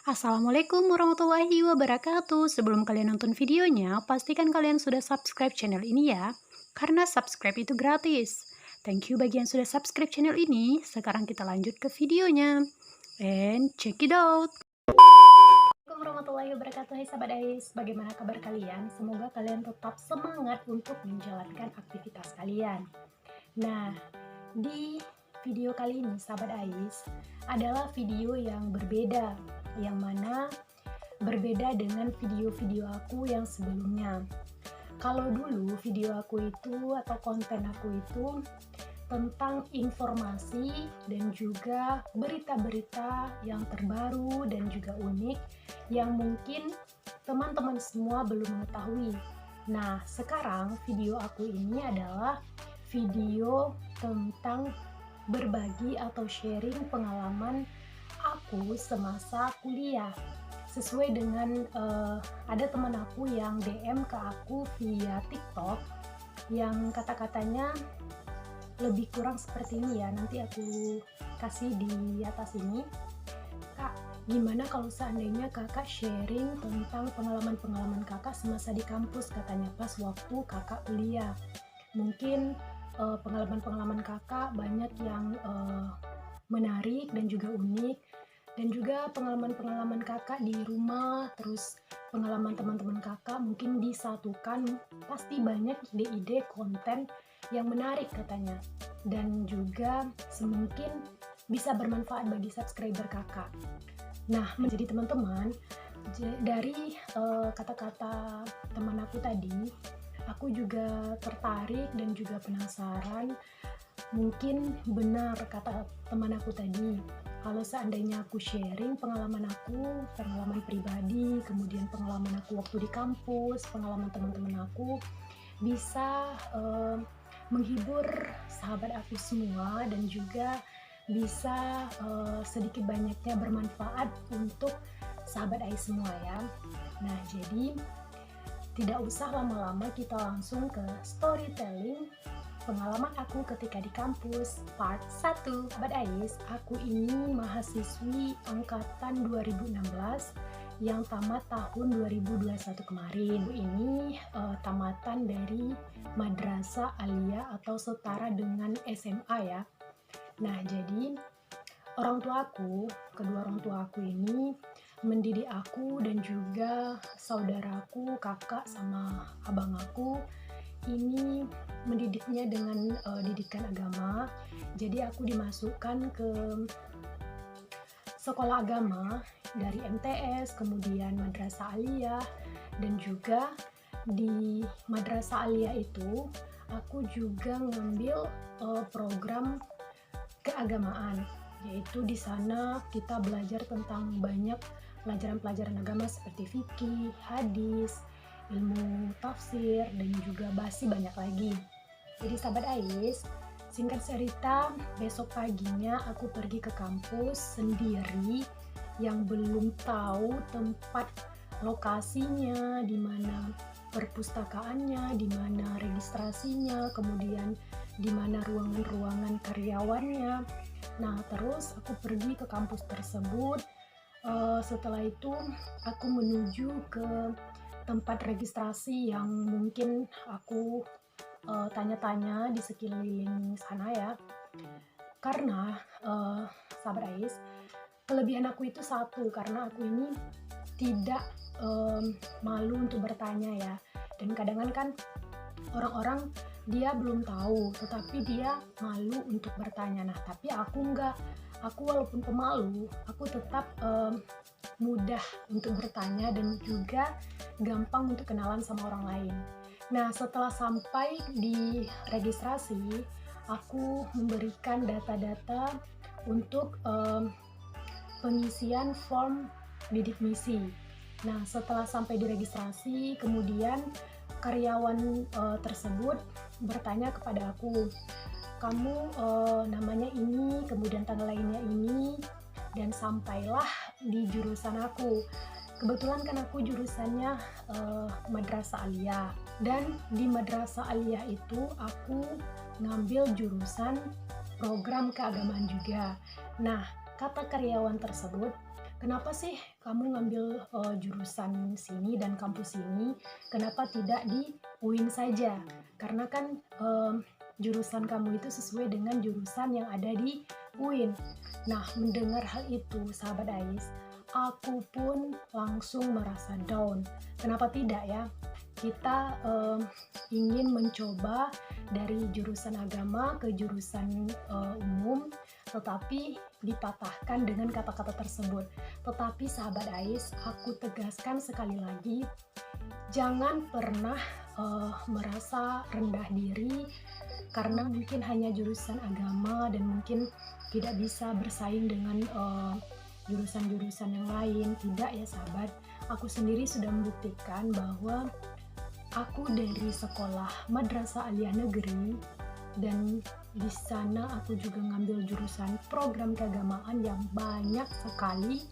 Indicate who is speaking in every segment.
Speaker 1: Assalamualaikum warahmatullahi wabarakatuh. Sebelum kalian nonton videonya, pastikan kalian sudah subscribe channel ini ya. Karena subscribe itu gratis. Thank you bagi yang sudah subscribe channel ini. Sekarang kita lanjut ke videonya. And check it out. Assalamualaikum warahmatullahi wabarakatuh. Hai sahabat Ais, bagaimana kabar kalian? Semoga kalian tetap semangat untuk menjalankan aktivitas kalian. Nah, di video kali ini sahabat Ais adalah video yang berbeda, yang mana berbeda dengan video-video aku yang sebelumnya. Kalau dulu video aku itu atau konten aku itu tentang informasi dan juga berita-berita yang terbaru dan juga unik yang mungkin teman-teman semua belum mengetahui. Nah, sekarang video aku ini adalah video tentang berbagi atau sharing pengalaman aku semasa kuliah. Sesuai dengan ada teman aku yang DM ke aku via TikTok yang kata-katanya lebih kurang seperti ini ya, nanti aku kasih di atas ini. Kak, gimana kalau seandainya kakak sharing tentang pengalaman-pengalaman kakak semasa di kampus, katanya pas waktu kakak kuliah. Mungkin pengalaman-pengalaman kakak banyak yang menarik dan juga unik, dan juga pengalaman-pengalaman kakak di rumah, terus pengalaman teman-teman kakak mungkin disatukan, pasti banyak ide-ide konten yang menarik katanya, dan juga semungkin bisa bermanfaat bagi subscriber kakak. Nah, menjadi teman-teman, dari kata-kata teman aku tadi, aku juga tertarik dan juga penasaran. Mungkin benar kata teman aku tadi, kalau seandainya aku sharing pengalaman aku, pengalaman pribadi, kemudian pengalaman aku waktu di kampus, pengalaman teman-teman aku, bisa menghibur sahabat aku semua dan juga bisa sedikit banyaknya bermanfaat untuk sahabat Ais semua ya. Nah, jadi tidak usah lama-lama, kita langsung ke storytelling pengalaman aku ketika di kampus part 1. Sahabat Ais, aku ini mahasiswi angkatan 2016 yang tamat tahun 2021 kemarin. Ini tamatan dari Madrasah Aliyah atau setara dengan SMA ya. Nah, jadi kedua orang tua aku ini mendidik aku dan juga saudaraku, kakak sama abang aku ini mendidiknya dengan didikan agama. Jadi aku dimasukkan ke sekolah agama dari MTS, kemudian Madrasah Aliyah, dan juga di Madrasah Aliyah itu aku juga ngambil program keagamaan, yaitu di sana kita belajar tentang banyak pelajaran-pelajaran agama seperti fikih, hadis, ilmu tafsir, dan juga basi banyak lagi. Jadi sahabat Ais, singkat cerita, besok paginya aku pergi ke kampus sendiri yang belum tahu tempat lokasinya, di mana perpustakaannya, di mana registrasinya, kemudian di mana ruangan-ruangan karyawannya. Nah, terus aku pergi ke kampus tersebut. Setelah itu aku menuju ke tempat registrasi yang mungkin aku tanya-tanya di sekeliling sana ya. Karena sahabat Ais, kelebihan aku itu satu, karena aku ini tidak malu untuk bertanya ya. Dan kadang kan orang-orang dia belum tahu, tetapi dia malu untuk bertanya. Nah, tapi aku enggak. Aku walaupun pemalu, aku tetap mudah untuk bertanya dan juga gampang untuk kenalan sama orang lain. Nah, setelah sampai di registrasi, aku memberikan data-data untuk pengisian form bidik misi. Nah, setelah sampai di registrasi, kemudian karyawan tersebut bertanya kepada aku, kamu namanya ini, kemudian tanggal lahirnya ini, dan sampailah di jurusan aku. Kebetulan kan aku jurusannya Madrasah Aliyah, dan di Madrasah Aliyah itu aku ngambil jurusan program keagamaan juga. Nah, kata karyawan tersebut, kenapa sih kamu ngambil jurusan sini dan kampus sini, kenapa tidak di UIN saja? Karena kan jurusan kamu itu sesuai dengan jurusan yang ada di UIN. Nah, mendengar hal itu, sahabat Ais, aku pun langsung merasa down. Kenapa tidak ya? Kita ingin mencoba dari jurusan agama ke jurusan umum, tetapi dipatahkan dengan kata-kata tersebut. Tetapi sahabat Ais, aku tegaskan sekali lagi, jangan pernah merasa rendah diri karena mungkin hanya jurusan agama dan mungkin tidak bisa bersaing dengan jurusan-jurusan yang lain. Tidak ya sahabat, aku sendiri sudah membuktikan bahwa aku dari sekolah Madrasah Aliyah Negeri, dan di sana aku juga ngambil jurusan program keagamaan yang banyak sekali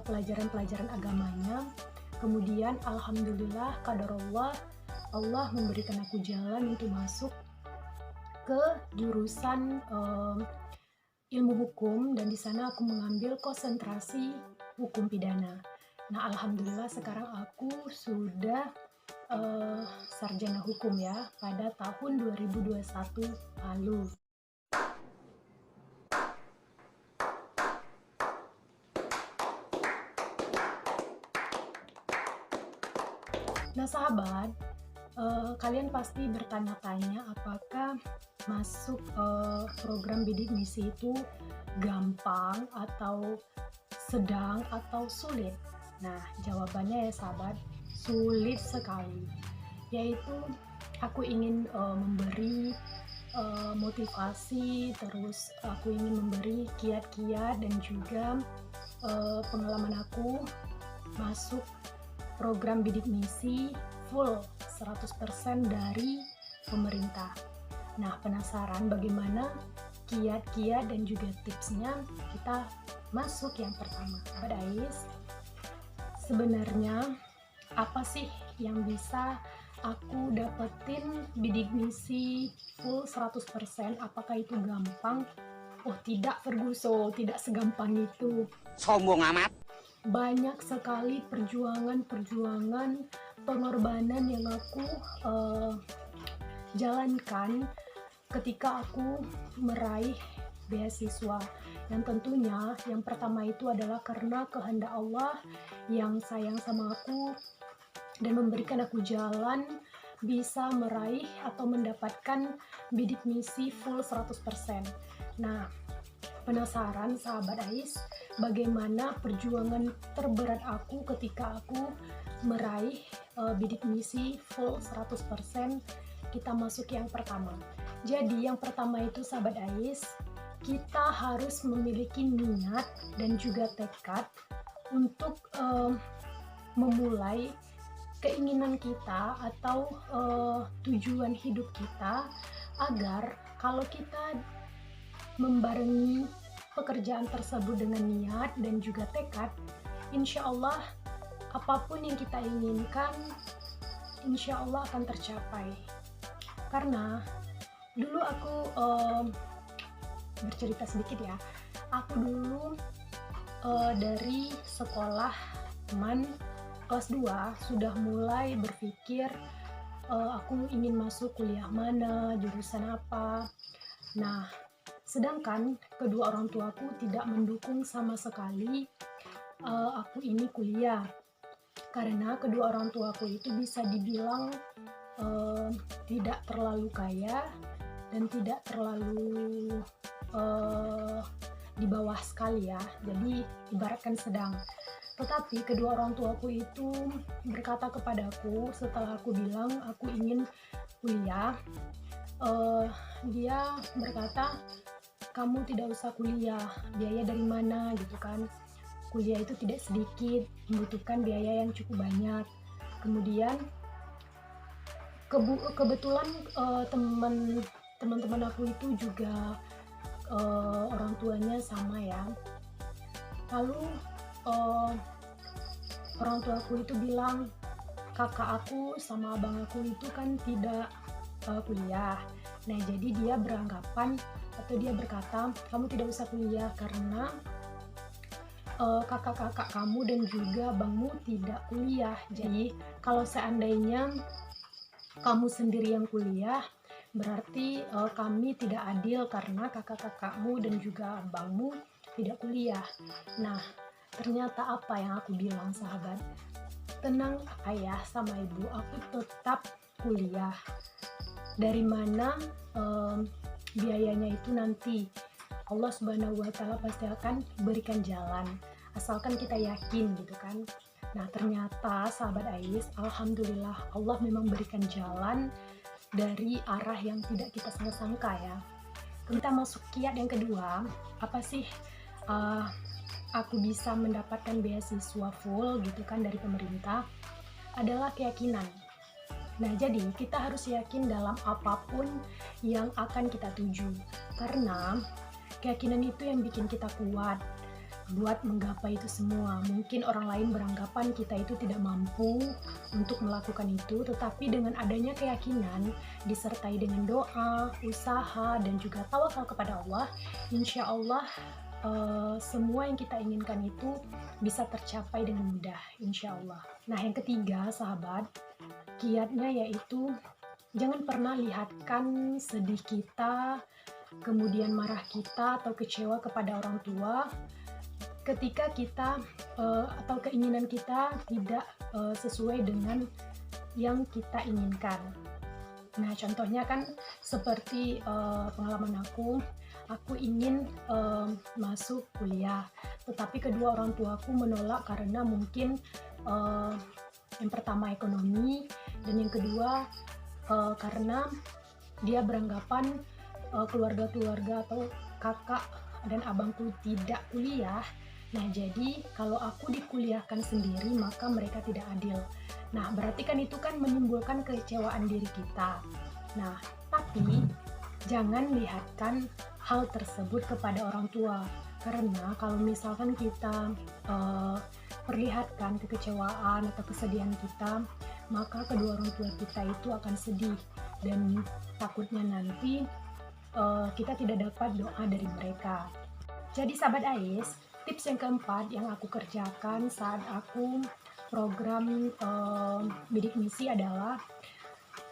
Speaker 1: pelajaran-pelajaran agamanya. Kemudian alhamdulillah qadarullah, Allah memberikan aku jalan untuk masuk ke jurusan ilmu hukum, dan di sana aku mengambil konsentrasi hukum pidana. Nah, alhamdulillah sekarang aku sudah sarjana hukum ya pada tahun 2021 lalu. Nah sahabat, kalian pasti bertanya-tanya apakah masuk program bidik misi itu gampang atau sedang atau sulit. Nah jawabannya ya sahabat, sulit sekali. Yaitu aku ingin memberi motivasi, terus aku ingin memberi kiat-kiat dan juga pengalaman aku masuk program bidik misi full 100% dari pemerintah. Nah, penasaran bagaimana kiat-kiat dan juga tipsnya? Kita masuk yang pertama. Sahabat Ais, sebenarnya apa sih yang bisa aku dapetin bidik misi full 100%? Apakah itu gampang? Oh tidak Ferguso, tidak segampang itu.
Speaker 2: Sombong amat.
Speaker 1: Banyak sekali perjuangan, pengorbanan yang aku jalankan ketika aku meraih beasiswa. Yang tentunya yang pertama itu adalah karena kehendak Allah yang sayang sama aku dan memberikan aku jalan bisa meraih atau mendapatkan bidik misi full 100%. Nah, penasaran sahabat Ais, bagaimana perjuangan terberat aku ketika aku meraih bidik misi full 100%? Kita masuk yang pertama. Jadi yang pertama itu sahabat Ais, kita harus memiliki niat dan juga tekad untuk memulai keinginan kita atau tujuan hidup kita, agar kalau kita membarengi pekerjaan tersebut dengan niat dan juga tekad, insya Allah apapun yang kita inginkan insya Allah akan tercapai. Karena dulu aku bercerita sedikit ya, aku dulu dari sekolah teman kelas 2 sudah mulai berpikir aku ingin masuk kuliah mana, jurusan apa. Nah, sedangkan kedua orang tuaku tidak mendukung sama sekali aku ini kuliah, karena kedua orang tuaku itu bisa dibilang tidak terlalu kaya dan tidak terlalu di bawah sekali ya, jadi ibaratkan sedang. Tetapi kedua orang tuaku itu berkata kepadaku setelah aku bilang aku ingin kuliah, dia berkata, kamu tidak usah kuliah, biaya dari mana gitu kan. Kuliah itu tidak sedikit, membutuhkan biaya yang cukup banyak. Kemudian kebetulan teman-teman aku itu juga orang tuanya sama ya. Lalu orang tuaku itu bilang, kakak aku sama abang aku itu kan tidak kuliah. Nah jadi dia beranggapan atau dia berkata, kamu tidak usah kuliah karena kakak-kakak kamu dan juga abangmu tidak kuliah. Jadi kalau seandainya kamu sendiri yang kuliah, berarti kami tidak adil karena kakak-kakakmu dan juga abangmu tidak kuliah. Nah, ternyata apa yang aku bilang, sahabat? Tenang ayah sama ibu, aku tetap kuliah. Dari mana biayanya itu nanti Allah Subhanahu wa Ta'ala pasti akan berikan jalan, asalkan kita yakin gitu kan. Nah, ternyata sahabat Ais, alhamdulillah Allah memang berikan jalan dari arah yang tidak kita sangka-sangka ya. Kita masuk kiat yang kedua, apa sih aku bisa mendapatkan beasiswa full gitu kan dari pemerintah, adalah keyakinan. Nah, jadi kita harus yakin dalam apapun yang akan kita tuju, karena keyakinan itu yang bikin kita kuat buat menggapai itu semua. Mungkin orang lain beranggapan kita itu tidak mampu untuk melakukan itu, tetapi dengan adanya keyakinan disertai dengan doa, usaha, dan juga tawakal kepada Allah, insya Allah semua yang kita inginkan itu bisa tercapai dengan mudah, insya Allah. Nah, yang ketiga sahabat, kiatnya yaitu jangan pernah lihatkan sedih kita, kemudian marah kita atau kecewa kepada orang tua ketika kita atau keinginan kita tidak sesuai dengan yang kita inginkan. Nah, contohnya kan seperti pengalaman aku ingin masuk kuliah, tetapi kedua orang tuaku menolak karena mungkin yang pertama ekonomi, dan yang kedua karena dia beranggapan keluarga-keluarga atau kakak dan abangku tidak kuliah. Nah, jadi kalau aku dikuliahkan sendiri maka mereka tidak adil. Nah, berarti kan itu kan menimbulkan kekecewaan diri kita. Nah, tapi jangan lihatkan hal tersebut kepada orang tua, karena kalau misalkan kita perlihatkan kekecewaan atau kesedihan kita, maka kedua orang tua kita itu akan sedih dan takutnya nanti kita tidak dapat doa dari mereka. Jadi sahabat Ais, tips yang keempat yang aku kerjakan saat aku program bidik misi adalah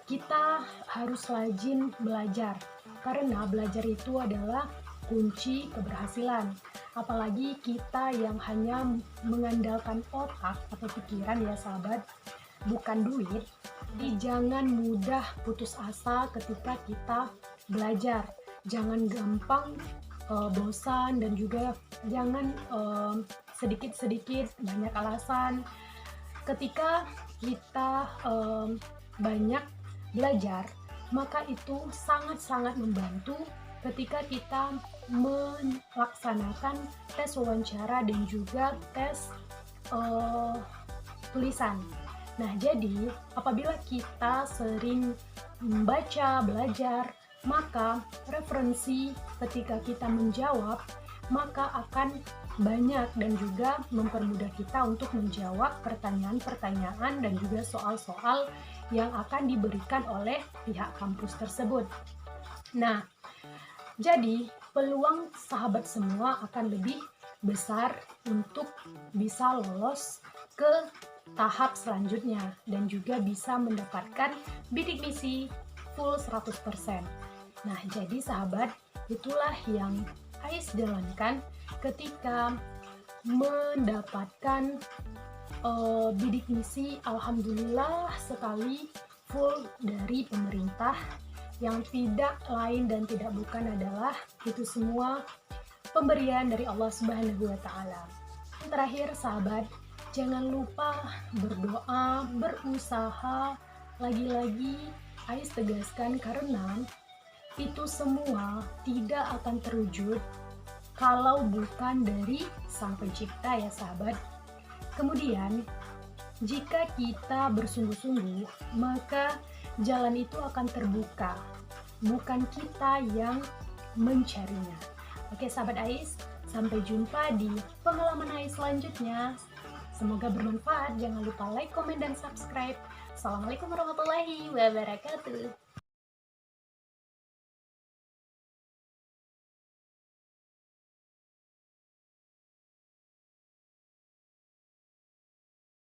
Speaker 1: kita harus rajin belajar, karena belajar itu adalah kunci keberhasilan. Apalagi kita yang hanya mengandalkan otak atau pikiran ya sahabat, bukan duit. Jadi jangan mudah putus asa ketika kita belajar. Jangan gampang bosan, dan juga jangan sedikit-sedikit banyak alasan. Ketika kita banyak belajar, maka itu sangat-sangat membantu ketika kita melaksanakan tes wawancara dan juga tes tulisan. Nah, jadi apabila kita sering membaca, belajar, maka referensi ketika kita menjawab maka akan banyak dan juga mempermudah kita untuk menjawab pertanyaan-pertanyaan dan juga soal-soal yang akan diberikan oleh pihak kampus tersebut. Nah, jadi peluang sahabat semua akan lebih besar untuk bisa lolos ke tahap selanjutnya dan juga bisa mendapatkan bidik misi full 100%. Nah, jadi sahabat, itulah yang Ais jalankan ketika mendapatkan bidik misi. Alhamdulillah sekali full dari pemerintah, yang tidak lain dan tidak bukan adalah itu semua pemberian dari Allah Subhanahu wa Ta'ala. Terakhir sahabat, jangan lupa berdoa, berusaha. Lagi-lagi Ais tegaskan, karena itu semua tidak akan terwujud kalau bukan dari Sang Pencipta ya sahabat. Kemudian jika kita bersungguh-sungguh, maka jalan itu akan terbuka, bukan kita yang mencarinya. Oke sahabat Ais, sampai jumpa di pengalaman Ais selanjutnya. Semoga bermanfaat. Jangan lupa like, komen, dan subscribe. Assalamualaikum warahmatullahi wabarakatuh.